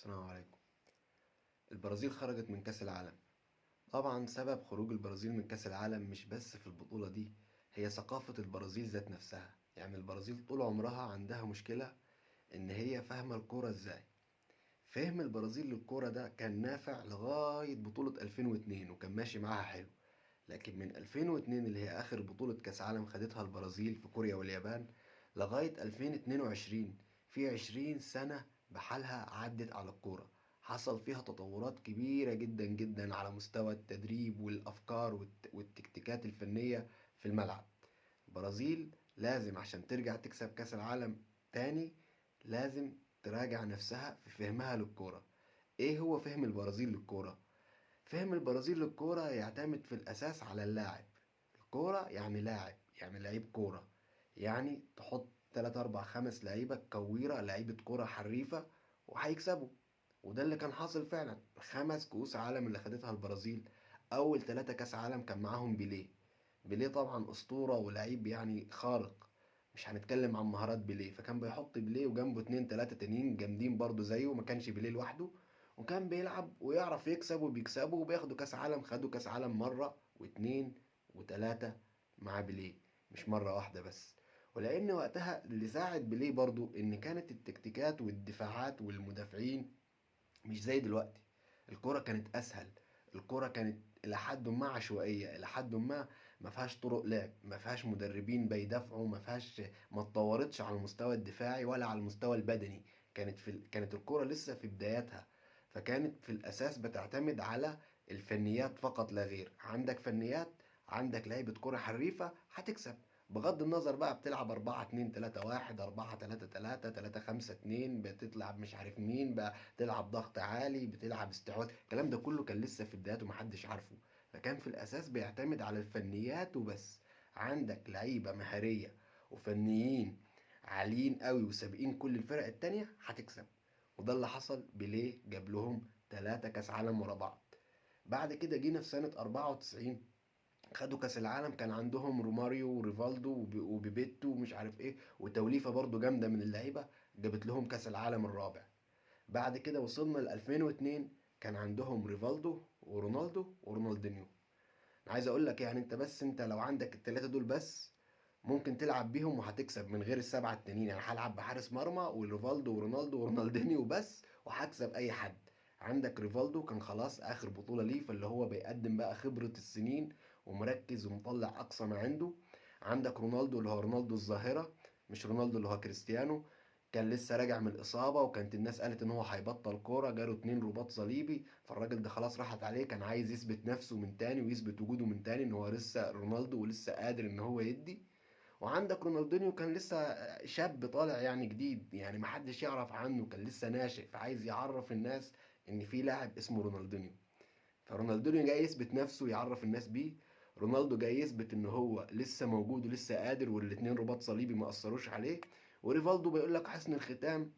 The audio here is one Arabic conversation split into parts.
السلام عليكم. البرازيل خرجت من كأس العالم. طبعا سبب خروج البرازيل من كأس العالم مش بس في البطولة دي، هي ثقافة البرازيل ذات نفسها. يعني البرازيل طول عمرها عندها مشكلة ان هي فاهمة الكورة ازاي. فهم البرازيل للكورة ده كان نافع لغاية بطولة 2002 وكان ماشي معاها حلو. لكن من 2002 اللي هي آخر بطولة كأس عالم خدتها البرازيل في كوريا واليابان لغاية 2022، في 20 سنة بحالها عدت على الكورة. حصل فيها تطورات كبيرة جدا جدا على مستوى التدريب والأفكار والتكتيكات الفنية في الملعب. البرازيل لازم عشان ترجع تكسب كأس العالم تاني لازم تراجع نفسها في فهمها للكورة. ايه هو فهم البرازيل للكورة؟ فهم البرازيل للكورة يعتمد في الأساس على اللاعب. الكورة يعني لاعب، يعني لعيب كورة. يعني تحط 3 4 5 لعيبة كويرة، لعيبة كورة حريفة وهيكسبوا. وده اللي كان حاصل فعلا. 5 كؤوس عالم اللي خدتها البرازيل، أول 3 كأس عالم كان معاهم بيليه. بيليه طبعا أسطورة ولعيب يعني خارق. مش هنتكلم عن مهارات بيليه، فكان بيحط بيليه وجنبه 2 3 تانيين جامدين برضه زيه، ما كانش بيليه لوحده. وكان بيلعب ويعرف يكسب وبيكسبوا وبياخدوا كاس عالم. خدوا كاس عالم مرة واتنين وتلاتة مع بيليه، مش مرة واحدة بس. ولأن وقتها اللي ساعد بيليه برضو إن كانت التكتيكات والدفاعات والمدافعين مش زي دلوقتي. الكرة كانت أسهل. الكرة كانت إلى حد ما عشوائية، إلى حد ما فيهاش طرق لعب، ما فيهاش مدربين بيدافعوا، ما فيهاش، ما اتطورتش على المستوى الدفاعي ولا على المستوى البدني. كانت الكرة لسه في بداياتها. فكانت في الأساس بتعتمد على الفنيات فقط لا غير. عندك فنيات، عندك لعيبة كرة حريفة، هتكسب. بغض النظر بقى بتلعب 4 2 3 1، 4 3 3، 3 5 2، بتلعب مش عارف مين بقى، تلعب ضغط عالي، بتلعب استحواذ. الكلام ده كله كان لسه في بداياته محدش عارفه. فكان في الأساس بيعتمد على الفنيات وبس. عندك لعيبة مهارية وفنيين عاليين قوي وسابقين كل الفرق التانية، هتكسب. وده اللي حصل. بيليه جاب لهم 3 كاس عالم ورا بعض. بعد كده جينا في سنة 94، خدوا كاس العالم. كان عندهم روماريو وريفالدو وبيبيتو ومش عارف ايه، وتوليفة برضو جامدة من اللعيبة، جابت لهم كاس العالم الرابع. بعد كده وصلنا ل 2002، كان عندهم ريفالدو ورونالدو ورونالدينيو. انا عايز اقول لك يعني انت لو عندك الثلاثه دول بس ممكن تلعب بيهم وهتكسب من غير السبعه التانيين. يعني هلعب بحارس مرمى وريفالدو ورونالدو ورونالدينيو بس وهكسب اي حد. عندك ريفالدو كان خلاص اخر بطوله ليه، فاللي هو بيقدم بقى خبره السنين ومركز ومطلع اقصى ما عنده. عندك رونالدو اللي هو رونالدو الظاهره، مش رونالدو اللي هو كريستيانو. كان لسه راجع من الإصابة وكانت الناس قالت إن هو هيبطل كورة، جاله 2 رباط صليبي، فالراجل ده خلاص راحت عليه. كان عايز يثبت نفسه من تاني ويثبت وجوده من تاني إن هو لسه رونالدو ولسه قادر إن هو يدي. وعندك رونالدينيو كان لسه شاب طالع يعني جديد، يعني محدش يعرف عنه، كان لسه ناشئ، فعايز يعرف الناس إن في لاعب اسمه رونالدينيو. فرونالدينيو جاي يثبت نفسه يعرف الناس بيه. رونالدو جاي يثبت ان هو لسه موجود ولسه قادر، والاتنين رباط صليبي ما اثروش عليه. وريفالدو بيقول لك حسن الختام،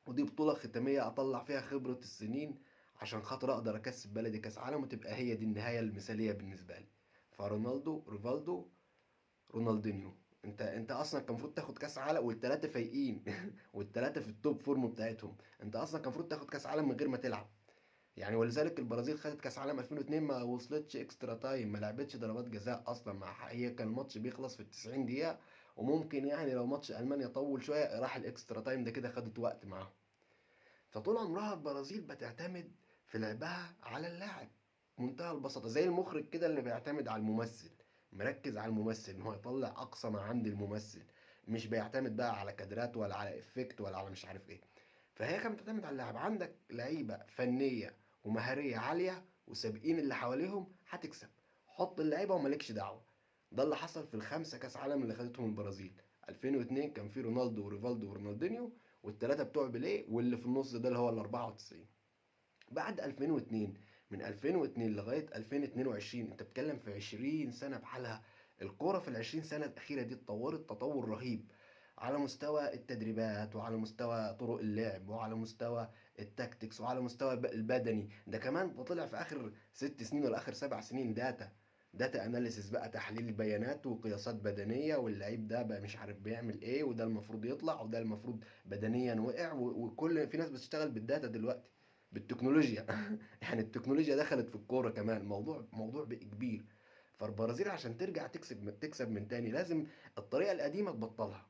ودي بطولة ختامية اطلع فيها خبرة السنين عشان خاطر اقدر اكسب بلدي كاس عالم وتبقى هي دي النهاية المثالية بالنسبة لي. فرونالدو، ريفالدو، رونالدينيو. انت اصلا كان المفروض تاخد كاس عالم والثلاثه فايقين والثلاثه في التوب فورم بتاعتهم. انت اصلا كان المفروض تاخد كاس عالم من غير ما تلعب. يعني ولذلك البرازيل خدت كاس عالم 2002 ما وصلتش اكسترا تايم، ما لعبتش ضربات جزاء اصلا. مع هي كان الماتش بيخلص في ال 90 دقيقة. وممكن يعني لو ماتش المانيا طول شوية راح الاكسترا تايم ده كده خدت وقت معاهم. فطول عمرها البرازيل بتعتمد في لعبها على اللاعب. منتهى البساطة، زي المخرج كده اللي بيعتمد على الممثل، مركز على الممثل ان هو يطلع اقصى ما عند الممثل. مش بيعتمد بقى على كادرات ولا على افكت ولا على مش عارف ايه. فهي كانت بتعتمد على اللاعب. عندك لعيبة فنية ومهارية عالية وسابقين اللي حواليهم، هتكسب. حط اللعيبة ومالكش دعوة. ده اللي حصل في ال5 كاس عالم اللي خدتهم البرازيل. 2002 كان في رونالدو وريفالدو ورونالدينيو، والثلاثه بتوع بيليه، واللي في النص ده اللي هو ال 94. بعد 2002، من 2002 لغايه 2022، انت بتتكلم في 20 سنه بحالها. الكوره في ال 20 سنه الاخيره دي اتطورت تطور رهيب، على مستوى التدريبات وعلى مستوى طرق اللعب وعلى مستوى التكتكس وعلى مستوى البدني. ده كمان ده طلع في اخر 6 سنين ولا اخر 7 سنين داتا اناليسيس بقى، تحليل بيانات وقياسات بدنيه، واللعيب ده بقى مش عارف بيعمل ايه، وده المفروض يطلع وده المفروض بدنيا وقع، وكل في ناس بتشتغل بالداتا دلوقتي. بالتكنولوجيا. يعني التكنولوجيا دخلت في الكوره كمان، موضوع بقى كبير. فالبرازيل عشان ترجع تكسب من تاني، لازم الطريقه القديمه تبطلها،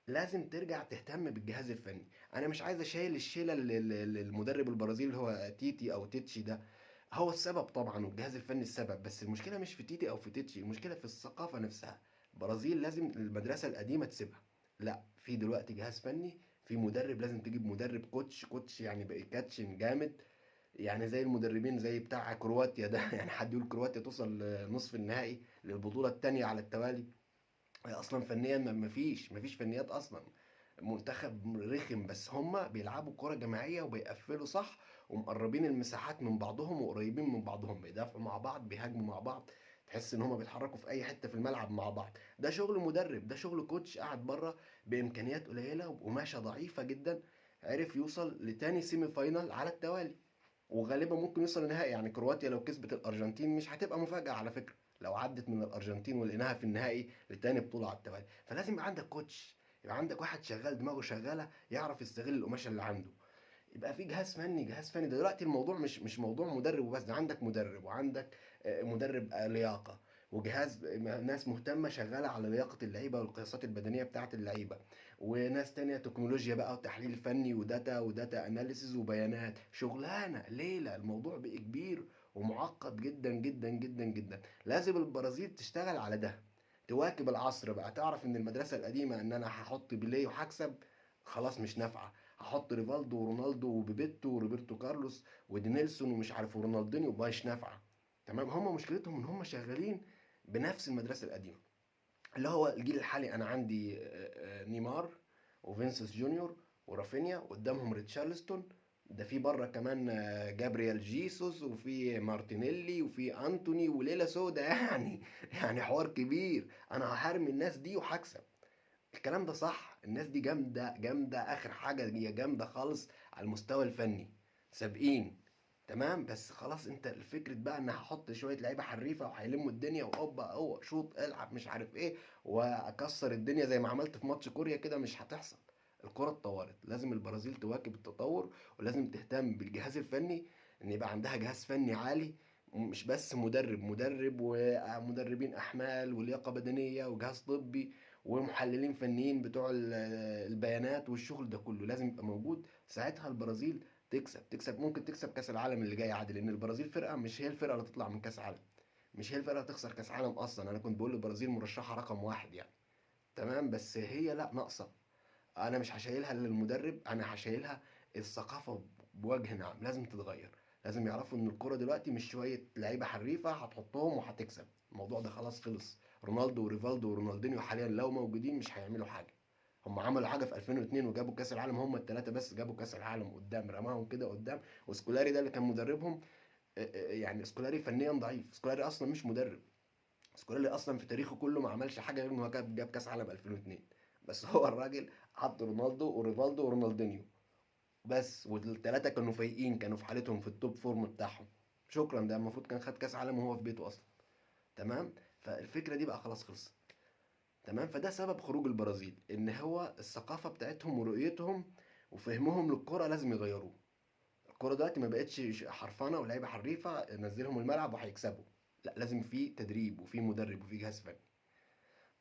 لازم ترجع تهتم بالجهاز الفني. انا مش عايز اشيل الشيله المدرب البرازيلي اللي هو تيتي او تيتشي ده، هو السبب طبعا والجهاز الفني السبب، بس المشكله مش في تيتي او في تيتشي، المشكله في الثقافه نفسها. البرازيل لازم المدرسه القديمه تسيبها، لا، في دلوقتي جهاز فني، في مدرب، لازم تجيب مدرب كوتش يعني بقى كاتشن جامد، يعني زي المدربين زي بتاع كرواتيا ده. يعني حد يقول كرواتيا توصل لنصف النهائي للبطوله الثانيه على التوالي؟ هي اصلا فنيا مفيش فنيات اصلا، منتخب رخم، بس هما بيلعبوا كرة جماعية وبيقفلوا صح، ومقربين المساحات من بعضهم وقريبين من بعضهم، بيدافعوا مع بعض، بيهاجموا مع بعض، تحس ان هما بيتحركوا في اي حتة في الملعب مع بعض. ده شغل مدرب، ده شغل كوتش قاعد بره بامكانيات قليلة وقماشة ضعيفة جدا، عرف يوصل لتاني سيمي فاينال على التوالي، وغالبا ممكن يوصل لنهائي. يعني كرواتيا لو كسبت الارجنتين مش هتبقى مفاجأة على فكرة، لو عدت من الارجنتين ولقيناها في النهائي لتاني بطولة على التوالي. فلازم يبقى عندك كوتش، يبقى عندك واحد شغال دماغه شغالة، يعرف يستغل القماشة اللي عنده، يبقى في جهاز فني. ده دلوقتي الموضوع مش موضوع مدرب وبس، ده عندك مدرب، وعندك مدرب لياقة، وجهاز ناس مهتمة شغالة على لياقة اللعيبة والقياسات البدنية بتاعة اللعيبة، وناس تانية تكنولوجيا بقى وتحليل فني وداتا اناليسز وبيانات، شغلانة ليلة، الموضوع بقى كبير ومعقد جدا جدا جدا جدا. لازم البرازيل تشتغل على ده، تواكب العصر بقى، تعرف ان المدرسة القديمة ان انا هحط بيليه وهكسب، خلاص مش نافعة، هحط ريفالدو ورونالدو وبيبيتو وروبرتو كارلوس ودينيلسون ومش عارف ورونالدينيو، مش نافعه. تمام، هم مشكلتهم ان هم شغالين بنفس المدرسه القديمه، اللي هو الجيل الحالي. انا عندي نيمار وفينسيوس جونيور ورافينيا، قدامهم ريتشارلستون، ده في بره كمان جابريال جيسوس وفي مارتينيلي وفي انتوني وليلة سودا. يعني يعني حوار كبير، انا هحارب الناس دي وهكسب. الكلام ده صح، الناس دي جامدة جامدة، آخر حاجة هي جامدة خالص على المستوى الفني، سابقين. تمام، بس خلاص انت الفكرة بقى ان هحط شوية لعيبة حريفة وهيلموا الدنيا وهوبا هو شوط العب مش عارف ايه، واكسر الدنيا زي ما عملت في ماتش كوريا كده، مش هتحصل. الكرة اتطورت، لازم البرازيل تواكب التطور، ولازم تهتم بالجهاز الفني، ان يبقى عندها جهاز فني عالي، مش بس مدرب ومدربين احمال ولياقة بدنية وجهاز طبي ومحللين فنيين بتوع البيانات، والشغل ده كله لازم يبقى موجود. ساعتها البرازيل تكسب، ممكن تكسب كاس العالم اللي جاي عادي، لان البرازيل فرقه مش هي الفرقه اللي تطلع من كاس عالم، مش هي الفرقه اللي تخسر كاس عالم اصلا. انا كنت بقول البرازيل مرشحه رقم واحد يعني، تمام، بس هي لا، ناقصه. انا مش هشيلها للمدرب، انا هشيلها الثقافه بوجه عام، لازم تتغير. لازم يعرفوا ان الكوره دلوقتي مش شويه لعيبه حريفه هتحطهم وهتكسب، الموضوع ده خلاص خلص. رونالدو وريفالدو ورونالدينيو حاليا لو موجودين مش هيعملوا حاجه. هم عملوا حاجه في 2002 وجابوا كاس العالم، هم الثلاثه بس جابوا كاس العالم قدام، رماهم كده قدام. وسكولاري ده اللي كان مدربهم، يعني سكولاري فنيا ضعيف، سكولاري اصلا مش مدرب، سكولاري اصلا في تاريخه كله ما عملش حاجه غير ان هو جاب كاس عالم 2002. بس هو الراجل حط رونالدو وريفالدو ورونالدينيو بس، والثلاثه كانوا فايقين، كانوا في حالتهم في التوب فورم بتاعهم، شكرا، ده المفروض كان خد كاس عالم وهو في بيته اصلا. تمام، فالفكره دي بقى خلاص خلصت. تمام، فده سبب خروج البرازيل، ان هو الثقافه بتاعتهم ورؤيتهم وفهمهم للكره لازم يغيروه. الكوره دلوقتي ما بقتش حرفنه ولاعيبه حريفه نزلهم الملعب وهيكسبوا، لا، لازم في تدريب وفي مدرب وفي جهاز فني.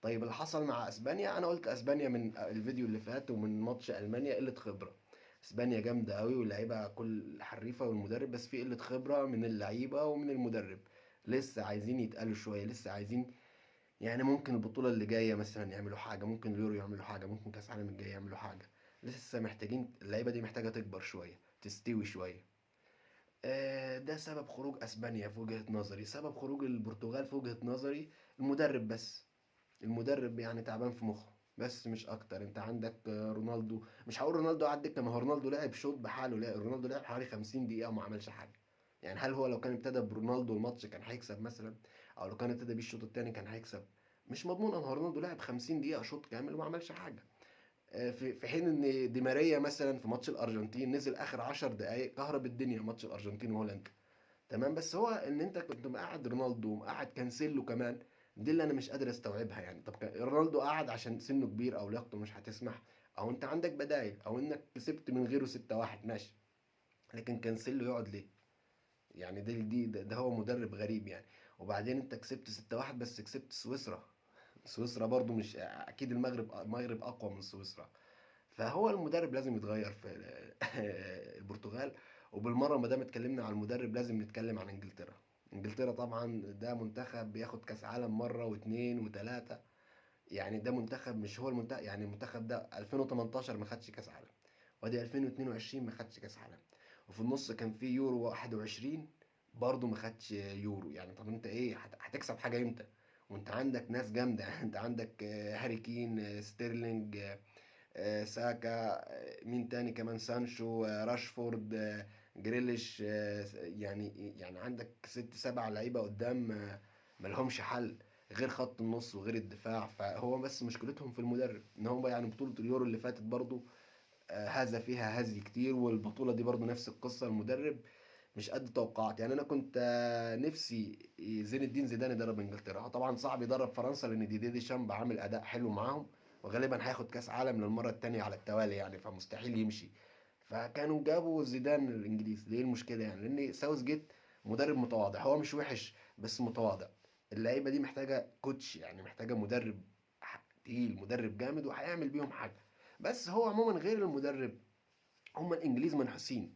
طيب اللي حصل مع اسبانيا، انا قلت اسبانيا من الفيديو اللي فات ومن ماتش المانيا قله خبره. اسبانيا جامده قوي واللعيبه كل حريفه والمدرب، بس في قله خبره من اللعيبه ومن المدرب، لسه عايزين يتقالوا شويه، لسه عايزين. يعني ممكن البطوله اللي جايه مثلا يعملوا حاجه، ممكن اليورو يعملوا حاجه، ممكن كاس العالم الجاي يعملوا حاجه، لسه محتاجين، اللعيبه دي محتاجه تكبر شويه، تستوي شويه. ده سبب خروج اسبانيا في وجهه نظري. سبب خروج البرتغال في وجهه نظري المدرب بس، المدرب يعني تعبان في مخه بس مش اكتر. انت عندك رونالدو، مش هقول رونالدو قعد دكه، ما هو رونالدو لعب شوط بحاله، لا، رونالدو لعب حوالي 50 دقيقه وما عملش حاجه. يعني هل هو لو كان ابتدى برونالدو الماتش كان هيكسب مثلا، او لو كان ابتدى بيه الشوط الثاني كان هيكسب؟ مش مضمون، ان هو رونالدو لعب 50 دقيقه شوط كامل وما عملش حاجه. في حين ان دي ماريا مثلا في ماتش الارجنتين نزل اخر 10 دقائق كهرب الدنيا، ماتش الارجنتين وهولندا. تمام، بس هو ان انت كنت مقعد رونالدو ومقعد كانسيلو كمان، دي اللي انا مش قادر استوعبها. يعني طب رونالدو قعد عشان سنه كبير او لياقته مش هتسمح، او انت عندك بدايل، او انك كسبت من غيره 6-1 ماشي، لكن كانسيلو يقعد ليه؟ يعني ده هو مدرب غريب يعني. وبعدين انت كسبت 6-1 بس كسبت سويسرا. سويسرا برضو مش اكيد، المغرب اقوى من سويسرا. فهو المدرب لازم يتغير في البرتغال. وبالمره ما دام اتكلمنا عن المدرب لازم نتكلم عن انجلترا. انجلترا طبعا ده منتخب بياخد كاس عالم مره واثنين وثلاثه. يعني ده منتخب، مش هو المنتخب، يعني المنتخب ده 2018 ما خدش كاس عالم، وادي 2022 ما خدش كاس عالم، وفي النص كان في يورو 21 برضه ما خدش يورو. يعني طب انت ايه هتكسب حاجه امتى وانت عندك ناس جامده؟ يعني انت عندك هاري كين، ستيرلينج، ساكا، مين تاني كمان، سانشو، راشفورد، جريليش، يعني عندك 6 7 لعيبة قدام، ملهمش حل غير خط النص وغير الدفاع. فهو بس مشكلتهم في المدرب، ان هم يعني بطولة اليورو اللي فاتت برضو هذا فيها هزي كتير، والبطولة دي برضو نفس القصة، المدرب مش قد توقعات. يعني انا كنت نفسي زين الدين زيدان يدرب انجلترا. طبعا صعب يدرب فرنسا لان دي شامب عامل اداء حلو معاهم، وغالبا هياخد كاس عالم للمره التانية على التوالي يعني، فمستحيل يمشي. فكانوا جابوا زيدان الانجليز. ليه المشكله؟ يعني لان ساوث جيت مدرب متواضع، هو مش وحش بس متواضع. اللعيبه دي محتاجه كوتش، يعني محتاجه مدرب تقيل، مدرب جامد وهيعمل بيهم حاجه. بس هو عموما غير المدرب، هم الانجليز منحوسين،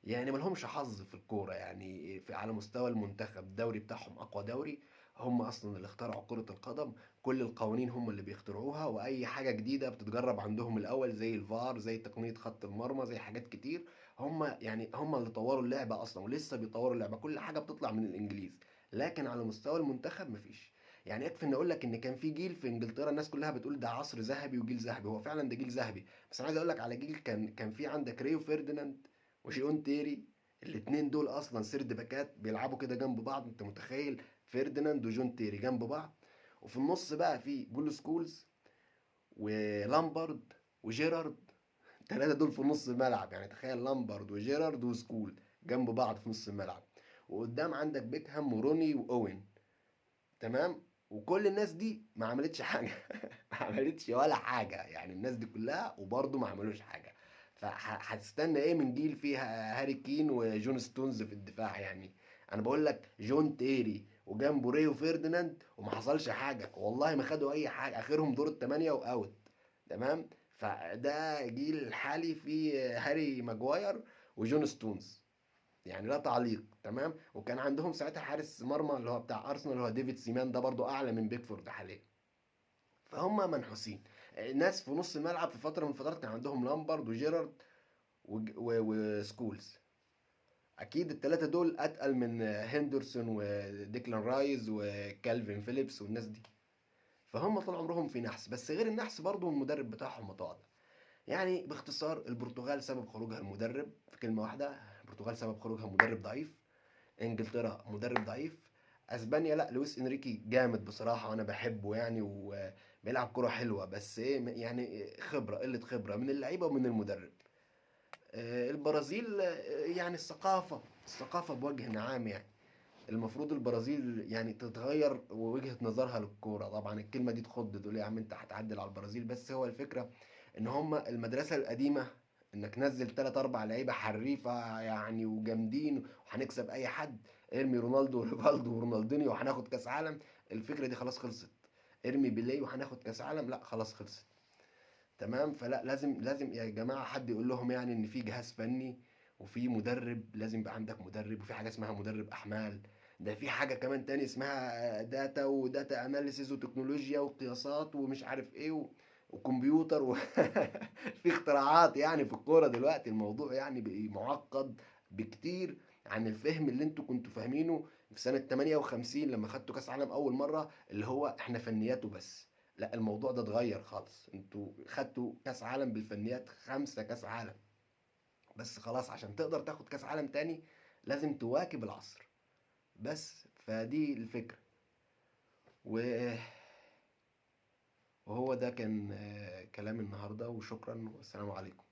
يعني ملهمش حظ في الكورة. يعني على مستوى المنتخب الدوري بتاعهم أقوى دوري، هم أصلا اللي اخترعوا كرة القدم. كل القوانين هم اللي بيخترعوها، وأي حاجة جديدة بتتجرب عندهم الأول، زي الفار، زي تقنية خط المرمى، زي حاجات كتير. هم اللي طوروا اللعبة أصلا، ولسه بيطوروا اللعبة. كل حاجة بتطلع من الإنجليز. لكن على مستوى المنتخب مفيش. يعني يكفي ان اقول لك ان كان في جيل في انجلترا الناس كلها بتقول ده عصر ذهبي وجيل ذهبي. هو فعلا ده جيل ذهبي، بس انا عايز اقول لك على جيل كان في عندك ريو فيرديناند وشيون تيري. الاتنين دول اصلا سيرد باكات بيلعبوا كده جنب بعض، انت متخيل؟ فيرديناند وجون تيري جنب بعض. وفي النص بقى في بول سكولز ولامبارد وجيرارد. الثلاثه دول في نص الملعب، يعني تخيل لامبارد وجيرارد وسكول جنب بعض في نص الملعب. وقدام عندك بيكهام وروني واوين. تمام. وكل الناس دي ما عملتش حاجه. ما عملتش ولا حاجه، يعني الناس دي كلها وبرضه ما عملوش حاجه. فهتستنى ايه من جيل فيها هاري كين وجون ستونز في الدفاع يعني؟ انا بقول لك جون تيري وجنبه ريو فيرديناند وما حصلش حاجه، والله ما خدوا اي حاجه، اخرهم دور الثمانيه واوت. تمام. فده جيل الحالي فيه هاري ماجواير وجون ستونز، يعني لا تعليق. تمام. وكان عندهم ساعتها حارس مرمى اللي هو بتاع ارسنال اللي هو ديفيد سيمان، ده برضو اعلى من بيكفورد حاليا. فهم منحوسين. ناس في نص الملعب في فتره من الفترات كان عندهم لامبارد وجيرارد وسكولز. اكيد الثلاثه دول اتقل من هندرسون وديكلان رايز وكالفين فيليبس والناس دي. فهم طول عمرهم في نحس، بس غير النحس برضو المدرب بتاعهم متواضع. يعني باختصار البرتغال سبب خروجها المدرب في كلمه واحده، البرتغال سبب خروجها مدرب ضعيف. انجلترا مدرب ضعيف. اسبانيا لا، لويس انريكي جامد بصراحه وانا بحبه يعني، وبيلعب كره حلوه، بس ايه يعني، قله خبره من اللعيبه ومن المدرب. البرازيل يعني الثقافه بوجه عام يعني. المفروض البرازيل يعني تتغير ووجهة نظرها للكورة. طبعا الكلمة دي تخض، تقول يا عم انت هتعدل على البرازيل، بس هو الفكرة ان هم المدرسة القديمة، انك نزل 3 4 لعيبة حريفة يعني وجامدين وهنكسب اي حد، ارمي رونالدو وريفالدو ورونالدينيو وهناخد كاس عالم. الفكرة دي خلاص خلصت. ارمي بيليه وهناخد كاس عالم، لا خلاص خلصت. تمام. فلا، لازم يا جماعه حد يقول لهم يعني ان في جهاز فني وفي مدرب. لازم يبقى عندك مدرب، وفي حاجه اسمها مدرب احمال. ده في حاجه كمان تاني اسمها داتا وداتا اناليسيز وتكنولوجيا وقياسات ومش عارف ايه وكمبيوتر في اختراعات يعني في الكوره دلوقتي. الموضوع يعني بقى معقد بكتير عن الفهم اللي انتوا كنتوا فاهمينه في سنه 58 لما خدتوا كاس عالم اول مره، اللي هو احنا فنياته بس. لا، الموضوع ده اتغير خالص. انتوا خدتوا كاس عالم بالفنيات، 5 كاس عالم، بس خلاص عشان تقدر تاخد كاس عالم تاني لازم تواكب العصر. بس فدي الفكرة. و- وهو ده كان كلام النهاردة، وشكرا والسلام عليكم.